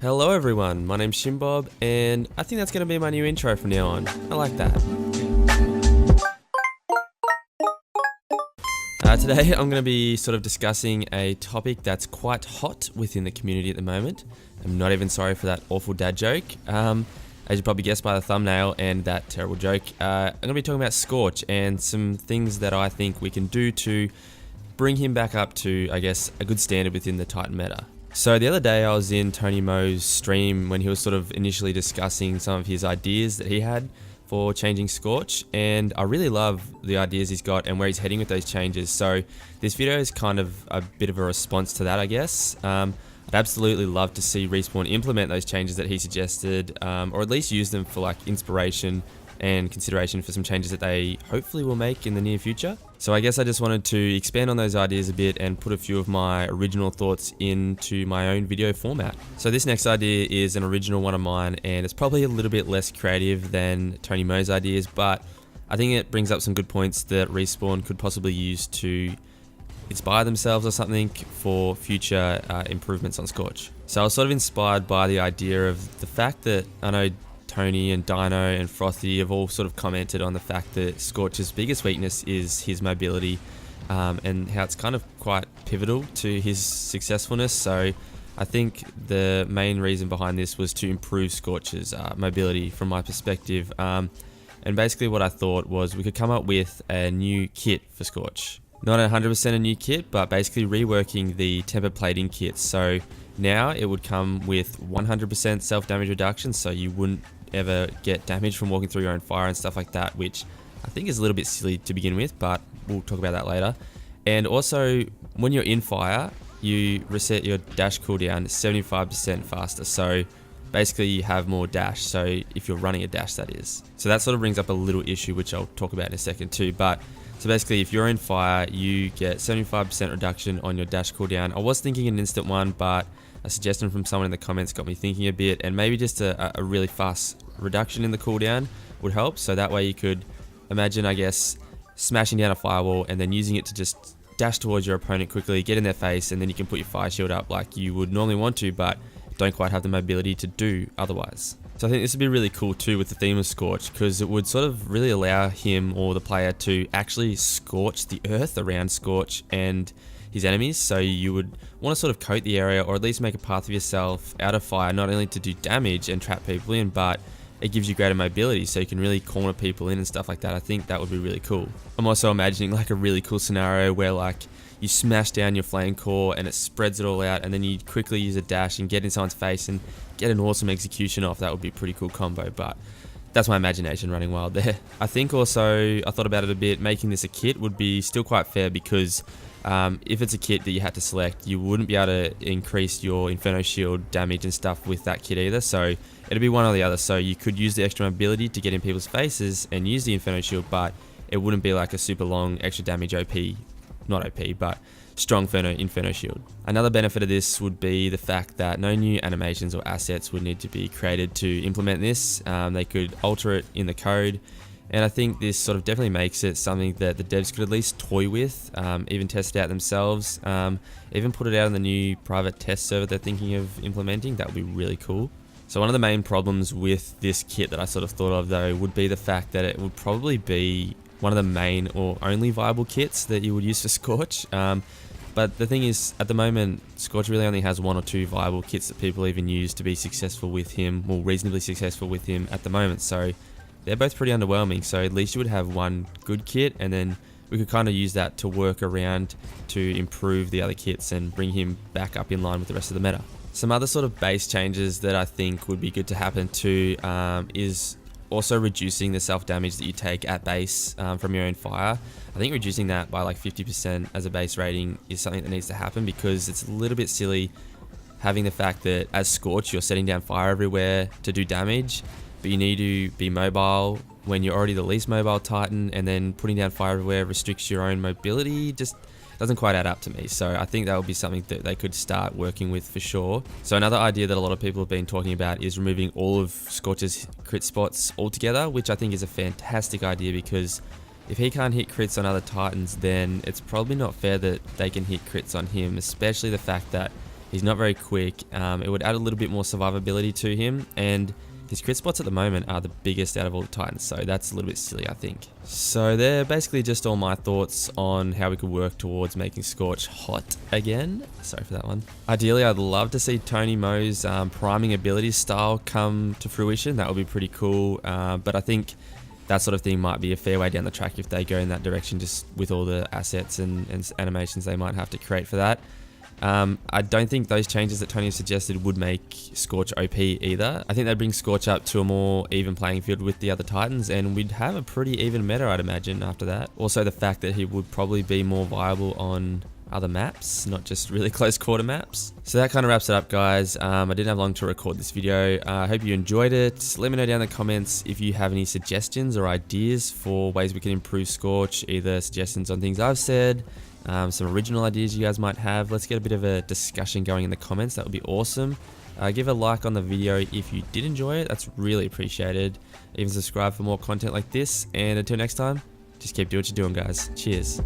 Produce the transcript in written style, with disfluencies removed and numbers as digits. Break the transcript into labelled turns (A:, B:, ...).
A: Hello everyone, my name's Shimbob, and I think that's going to be my new intro from now on. I like that. Today I'm going to be sort of discussing a topic that's quite hot within the community at the moment. I'm not even sorry for that awful dad joke. As you probably guessed by the thumbnail and that terrible joke, I'm going to be talking about Scorch and some things that I think we can do to bring him back up to, I guess, a good standard within the Titan meta. So the other day I was in Tony Mo's stream when he was sort of initially discussing some of his ideas that he had for changing Scorch, and I really love the ideas he's got and where he's heading with those changes. So this video is kind of a bit of a response to that, I guess. I'd absolutely love to see Respawn implement those changes that he suggested, or at least use them for like inspiration and consideration for some changes that they hopefully will make in the near future. So I guess I just wanted to expand on those ideas a bit and put a few of my original thoughts into my own video format. So this next idea is an original one of mine, and it's probably a little bit less creative than Tony Mo's ideas, but I think it brings up some good points that Respawn could possibly use to inspire themselves or something for future improvements on Scorch. So I was sort of inspired by the idea of the fact that I know Tony and Dino and Frothy have all sort of commented on the fact that Scorch's biggest weakness is his mobility, and how it's kind of quite pivotal to his successfulness. So I think the main reason behind this was to improve Scorch's mobility from my perspective. And basically what I thought was we could come up with a new kit for Scorch. Not 100% a new kit, but basically reworking the temper plating kit. So now it would come with 100% self-damage reduction, so you wouldn't ever get damage from walking through your own fire and stuff like that, which I think is a little bit silly to begin with, but we'll talk about that later. And also, when you're in fire, you reset your dash cooldown 75% faster, so basically you have more dash, so if you're running a dash, that is. So that sort of brings up a little issue, which I'll talk about in a second too, but so basically if you're in fire, you get 75% reduction on your dash cooldown. I was thinking an instant one, but a suggestion from someone in the comments got me thinking a bit, and maybe just a really fast reduction in the cooldown would help. So that way you could imagine, I guess, smashing down a firewall and then using it to just dash towards your opponent quickly, get in their face, and then you can put your fire shield up like you would normally want to, but don't quite have the mobility to do otherwise. So I think this would be really cool too with the theme of Scorch, because it would sort of really allow him or the player to actually scorch the earth around Scorch and his enemies. So you would want to sort of coat the area, or at least make a path of yourself out of fire, not only to do damage and trap people in, but it gives you greater mobility, so you can really corner people in and stuff like that. I think that would be really cool. I'm also imagining like a really cool scenario where like you smash down your flame core and it spreads it all out, and then you quickly use a dash and get in someone's face and get an awesome execution off. That would be a pretty cool combo, but that's my imagination running wild there. I think also, I thought about it a bit, making this a kit would be still quite fair, because if it's a kit that you had to select, you wouldn't be able to increase your Inferno Shield damage and stuff with that kit either, so it'd be one or the other. So you could use the extra mobility to get in people's faces and use the Inferno Shield, but it wouldn't be like a super long extra damage OP, not OP, but strong Inferno Shield. Another benefit of this would be the fact that no new animations or assets would need to be created to implement this. They could alter it in the code, and I think this sort of definitely makes it something that the devs could at least toy with, even test it out themselves, even put it out on the new private test server they're thinking of implementing. That would be really cool. So one of the main problems with this kit that I sort of thought of though would be the fact that it would probably be one of the main or only viable kits that you would use for Scorch. But the thing is, at the moment, Scorch really only has one or two viable kits that people even use to be successful with him, or reasonably successful with him at the moment. So they're both pretty underwhelming. So at least you would have one good kit, and then we could kind of use that to work around to improve the other kits and bring him back up in line with the rest of the meta. Some other sort of base changes that I think would be good to happen too is also reducing the self-damage that you take at base from your own fire. I think reducing that by like 50% as a base rating is something that needs to happen, because it's a little bit silly having the fact that as Scorch you're setting down fire everywhere to do damage, but you need to be mobile when you're already the least mobile Titan, and then putting down fire everywhere restricts your own mobility. Just doesn't quite add up to me. So I think that would be something that they could start working with for sure. So another idea that a lot of people have been talking about is removing all of Scorch's crit spots altogether, which I think is a fantastic idea, because if he can't hit crits on other Titans, then it's probably not fair that they can hit crits on him, especially the fact that He's not very quick. It would add a little bit more survivability to him, and his crit spots at the moment are the biggest out of all the Titans, so that's a little bit silly, I think. So they're basically just all my thoughts on how we could work towards making Scorch hot again. Sorry for that one. Ideally, I'd love to see Tony Mo's priming ability style come to fruition. That would be pretty cool, but I think that sort of thing might be a fair way down the track if they go in that direction, just with all the assets and animations they might have to create for that. I don't think those changes that Tony has suggested would make Scorch OP either. I think they'd bring Scorch up to a more even playing field with the other Titans, and we'd have a pretty even meta, I'd imagine, after that. Also, the fact that he would probably be more viable on other maps, not just really close quarter maps. So that kind of wraps it up, guys. I didn't have long to record this video. I hope you enjoyed it. Let me know down in the comments if you have any suggestions or ideas for ways we can improve Scorch, either suggestions on things I've said, some original ideas you guys might have. Let's get a bit of a discussion going in the comments. That would be awesome. Give a like on the video if you did enjoy it. That's really appreciated. Even subscribe for more content like this. And until next time, just keep doing what you're doing, guys. Cheers.